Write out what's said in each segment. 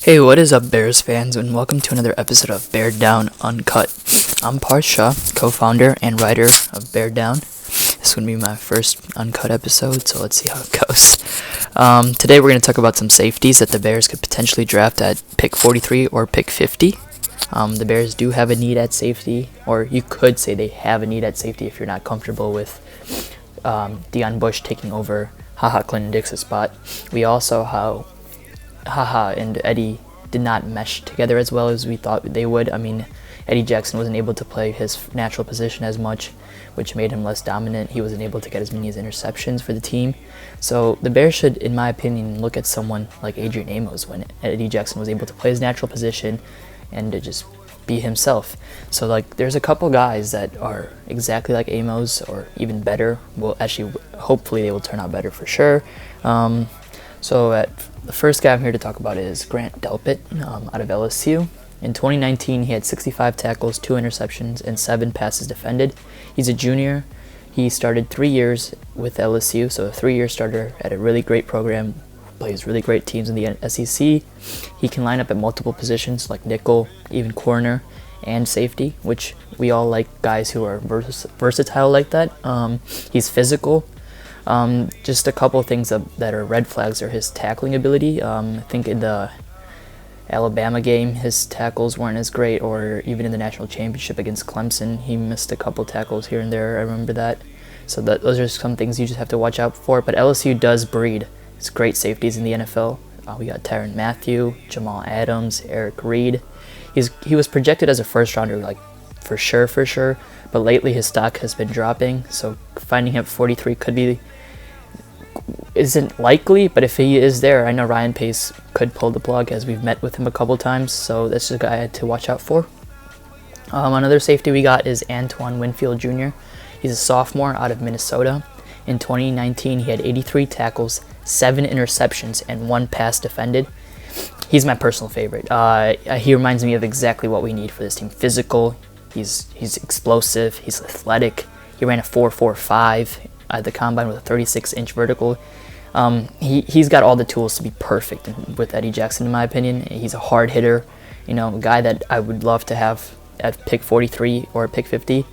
Hey, what is up, Bears fans, and welcome to another episode of Beared Down Uncut. I'm Parth, co-founder and writer of Beared Down. This would be my first uncut episode, so let's see how it goes. Today we're going to talk about some safeties that the Bears could potentially draft at pick 43 or pick 50. The Bears do have a need at safety, or you could say they have a need at safety if you're not comfortable with Deion Bush taking over Clinton Dix's spot. We also have and Eddie did not mesh together as well as we thought they would. I mean, Eddie Jackson wasn't able to play his natural position as much, which made him less dominant. He wasn't able to get as many interceptions for the team. So the Bears should, in my opinion, look at someone like Adrian Amos when Eddie Jackson was able to play his natural position and to just be himself. So there's a couple guys that are exactly like Amos or even better. Well, actually, hopefully they will turn out better for sure. The first guy I'm here to talk about is Grant Delpit out of LSU. In 2019, he had 65 tackles, 2 interceptions, and 7 passes defended. He's a junior. He started 3 years with LSU, so a 3-year starter at a really great program, plays really great teams in the SEC. He can line up at multiple positions like nickel, even corner, and safety, which we all like guys who are versatile like that. He's physical. Just a couple of things that are red flags are his tackling ability. I think in the Alabama game, his tackles weren't as great, or even in the national championship against Clemson, he missed a couple tackles here and there. I remember that. So those are some things you just have to watch out for. But LSU does breed. It's great safeties in the NFL. We got Tyrann Mathieu, Jamal Adams, Eric Reed. He was projected as a first rounder, for sure. But lately his stock has been dropping. So finding him at 43 isn't likely, but if he is there, I know Ryan Pace could pull the plug, as we've met with him a couple times, so that's a guy to watch out for. Another safety we got is Antoine Winfield Jr. He's a sophomore out of Minnesota. In 2019, he had 83 tackles, 7 interceptions, and 1 pass defended. He's my personal favorite. He reminds me of exactly what we need for this team. Physical, he's explosive, he's athletic. He ran a 4.45 at the combine with a 36-inch vertical. He's got all the tools to be perfect with Eddie Jackson, in my opinion. He's a hard hitter, a guy that I would love to have at pick 43 or pick 50.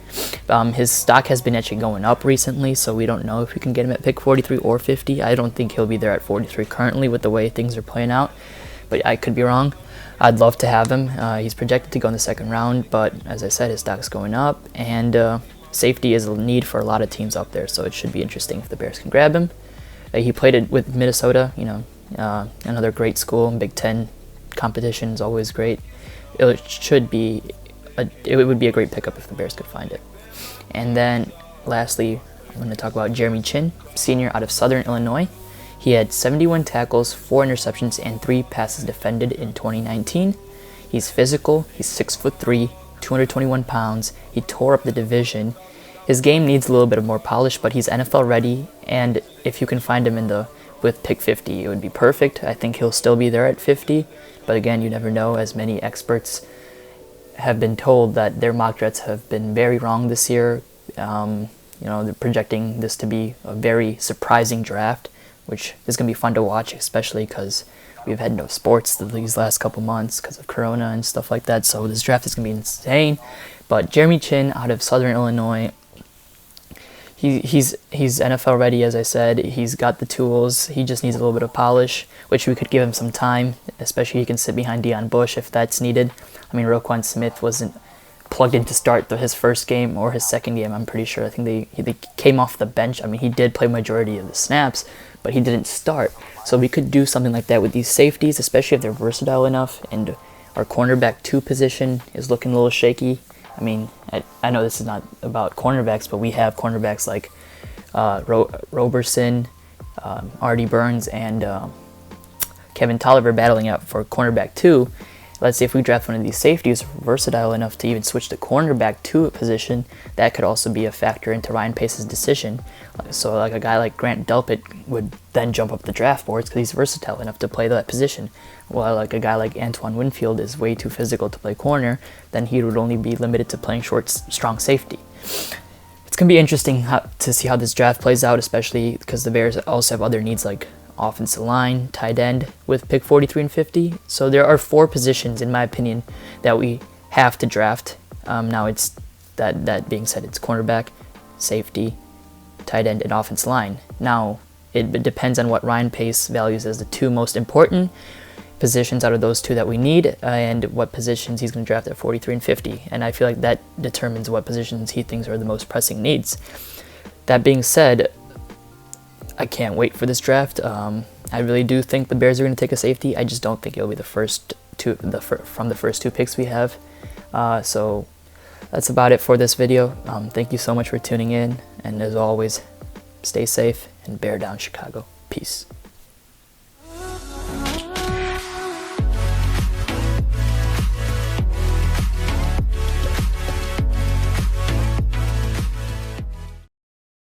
His stock has been actually going up recently, so we don't know if we can get him at pick 43 or 50. I don't think he'll be there at 43 currently with the way things are playing out, but I could be wrong. I'd love to have him. He's projected to go in the second round, but as I said, his stock's going up, and safety is a need for a lot of teams up there, so it should be interesting if the Bears can grab him. He played it with Minnesota, another great school. Big Ten competition is always great. It would be a great pickup if the Bears could find it. And then lastly, I'm going to talk about Jeremy Chin, senior out of Southern Illinois. He had 71 tackles, 4 interceptions, and 3 passes defended in 2019. He's physical. He's 6'3", 221 pounds. He tore up the division. His game needs a little bit of more polish, but he's NFL ready, and if you can find him with pick 50, it would be perfect. I think he'll still be there at 50, but again, you never know, as many experts have been told that their mock drafts have been very wrong this year. They're projecting this to be a very surprising draft, which is going to be fun to watch, especially because we've had no sports these last couple months because of Corona and stuff like that, so this draft is going to be insane. But Jeremy Chin out of Southern Illinois, he's NFL ready, as I said. He's got the tools. He just needs a little bit of polish, which we could give him some time, especially he can sit behind Deion Bush if that's needed. I mean, Roquan Smith wasn't plugged in to start his first game or his second game, I'm pretty sure. I think they came off the bench. I mean, he did play majority of the snaps, but he didn't start. So we could do something like that with these safeties, especially if they're versatile enough, and our cornerback 2 position is looking a little shaky. I mean, I know this is not about cornerbacks, but we have cornerbacks like Roberson, Artie Burns, and Kevin Tolliver battling out for cornerback 2. Let's say if we draft one of these safeties versatile enough to even switch the cornerback to a position, that could also be a factor into Ryan Pace's decision. So a guy like Grant Delpit would then jump up the draft boards because he's versatile enough to play that position. While a guy like Antoine Winfield is way too physical to play corner, then he would only be limited to playing short, strong safety. It's going to be interesting to see how this draft plays out, especially because the Bears also have other needs like offensive line, tight end with pick 43 and 50. So there are 4 positions, in my opinion, that we have to draft. Now it's that being said, it's cornerback, safety, tight end, and offensive line. Now it depends on what Ryan Pace values as the 2 most important positions out of those 2 that we need, and what positions he's going to draft at 43 and 50. And I feel like that determines what positions he thinks are the most pressing needs. That being said, I can't wait for this draft. I really do think the Bears are going to take a safety. I just don't think it'll be the first 2 from the first 2 picks we have. So that's about it for this video. Thank you so much for tuning in, and as always, stay safe and bear down Chicago. Peace.